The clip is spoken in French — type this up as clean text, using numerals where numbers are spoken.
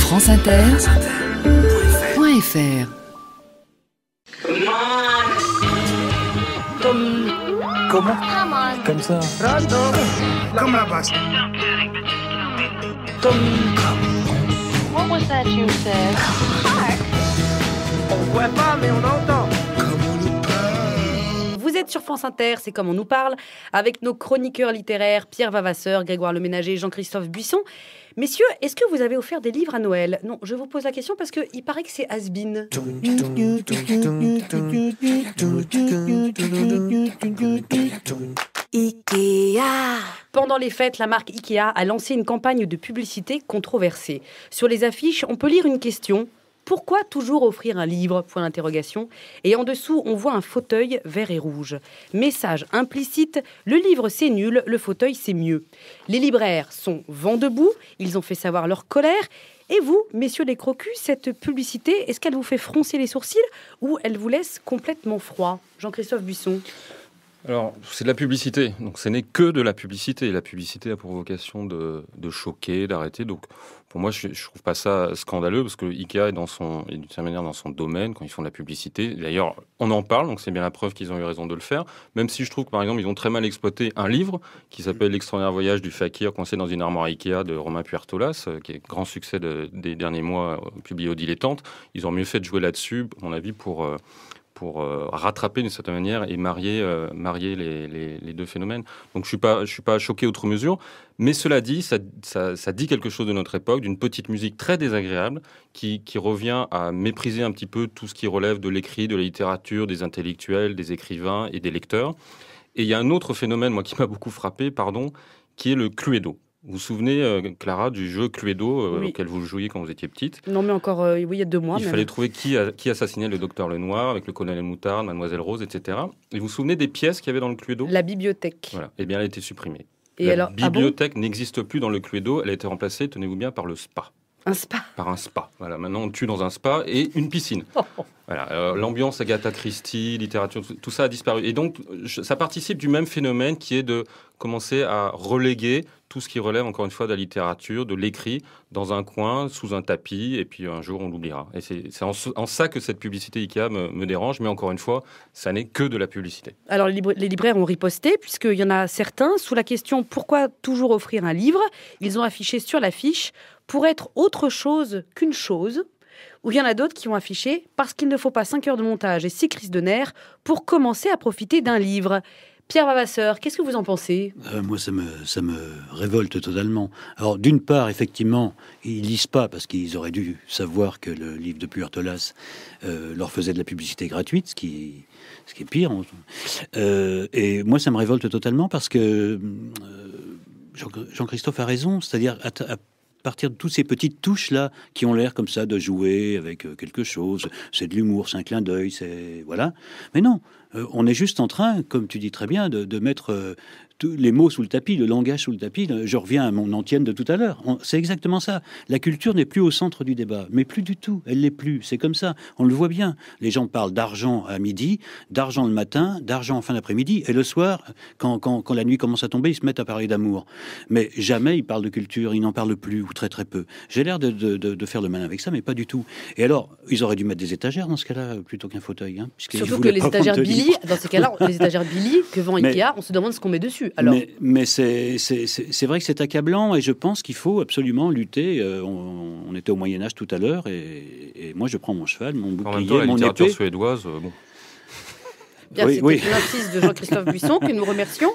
franceinter.fr. Comment? Comme ça. Comme la basse. What was that you said? On voit pas, mais on entend. Vous êtes sur France Inter, c'est comme on nous parle, avec nos chroniqueurs littéraires Pierre Vavasseur, Grégoire Leménager, Jean-Christophe Buisson. Messieurs, est-ce que vous avez offert des livres à Noël? Non, je vous pose la question parce qu'il paraît que c'est has-been. Ikea. Pendant les fêtes, la marque Ikea a lancé une campagne de publicité controversée. Sur les affiches, on peut lire une question. Pourquoi toujours offrir un livre? Point d'interrogation. Et en dessous, on voit un fauteuil vert et rouge. Message implicite, le livre c'est nul, le fauteuil c'est mieux. Les libraires sont vent debout, ils ont fait savoir leur colère. Et vous, messieurs les crocus, cette publicité, est-ce qu'elle vous fait froncer les sourcils ou elle vous laisse complètement froid? Jean-Christophe Buisson. Alors, c'est de la publicité, donc ce n'est que de la publicité. La publicité a pour vocation de choquer, d'arrêter. Donc, pour moi, je trouve pas ça scandaleux, parce que Ikea est d'une certaine manière dans son domaine quand ils font de la publicité. D'ailleurs, on en parle, donc c'est bien la preuve qu'ils ont eu raison de le faire. Même si je trouve que, par exemple, ils ont très mal exploité un livre qui s'appelle L'Extraordinaire Voyage du Fakir, coincé dans une armoire Ikea de Romain Puertolas, qui est grand succès des derniers mois, publié au Dilettante. Ils ont mieux fait de jouer là-dessus, à mon avis, pour rattraper d'une certaine manière et marier les deux phénomènes. Donc je suis pas choqué outre mesure, mais cela dit, ça dit quelque chose de notre époque, d'une petite musique très désagréable qui revient à mépriser un petit peu tout ce qui relève de l'écrit, de la littérature, des intellectuels, des écrivains et des lecteurs. Et il y a un autre phénomène, moi, qui m'a beaucoup frappé, qui est le Cluedo. Vous vous souvenez, Clara, du jeu Cluedo Oui. auquel vous jouiez quand vous étiez petite? Non, mais encore, oui, il y a 2 mois. Il fallait trouver qui assassinait le docteur Lenoir avec le colonel Moutarde, Mademoiselle Rose, etc. Et vous vous souvenez des pièces qu'il y avait dans le Cluedo? La bibliothèque. Voilà. Eh bien, elle a été supprimée. Et La alors, bibliothèque n'existe plus dans le Cluedo. Elle a été remplacée, tenez-vous bien, par le spa. Un spa. Par un spa. Voilà. Maintenant, on tue dans un spa et une piscine. Voilà. L'ambiance Agatha Christie, littérature, tout ça a disparu. Et donc, ça participe du même phénomène qui est de commencer à reléguer tout ce qui relève, encore une fois, de la littérature, de l'écrit, dans un coin, sous un tapis, et puis un jour, on l'oubliera. Et c'est en ça que cette publicité Ikea me dérange, mais encore une fois, ça n'est que de la publicité. Alors, les libraires ont riposté, puisqu'il y en a certains, sous la question « Pourquoi toujours offrir un livre ?», ils ont affiché sur l'affiche « Pour être autre chose qu'une chose », ou il y en a d'autres qui ont affiché « Parce qu'il ne faut pas 5 heures de montage et 6 crises de nerfs pour commencer à profiter d'un livre ». Pierre Vavasseur, qu'est-ce que vous en pensez? Moi, ça me révolte totalement. Alors, d'une part, effectivement, ils lisent pas parce qu'ils auraient dû savoir que le livre de Puertolas leur faisait de la publicité gratuite, ce qui est pire. Et moi, ça me révolte totalement parce que Jean-Christophe a raison, c'est-à-dire à partir de toutes ces petites touches-là qui ont l'air comme ça de jouer avec quelque chose, c'est de l'humour, c'est un clin d'œil, c'est... Voilà. Mais non, on est juste en train, comme tu dis très bien, de mettre tous les mots sous le tapis, le langage sous le tapis. Je reviens à mon antienne de tout à l'heure. C'est exactement ça. La culture n'est plus au centre du débat, mais plus du tout. Elle l'est plus. C'est comme ça. On le voit bien. Les gens parlent d'argent à midi, d'argent le matin, d'argent en fin d'après-midi, et le soir, quand la nuit commence à tomber, ils se mettent à parler d'amour. Mais jamais ils parlent de culture. Ils n'en parlent plus ou très très peu. J'ai l'air de faire le malin avec ça, mais pas du tout. Et alors, ils auraient dû mettre des étagères dans ce cas-là plutôt qu'un fauteuil. Surtout que les étagères Billy, dans ces cas-là, les étagères Billy que vend Ikea, on se demande ce qu'on met dessus. Alors... Mais c'est vrai que c'est accablant et je pense qu'il faut absolument lutter. On était au Moyen-Âge tout à l'heure et moi je prends mon cheval, mon bouclier, en même temps, la mon littérature épée. suédoise, bon. Bien, Oui, c'était oui. l'incise de Jean-Christophe Buisson que nous remercions.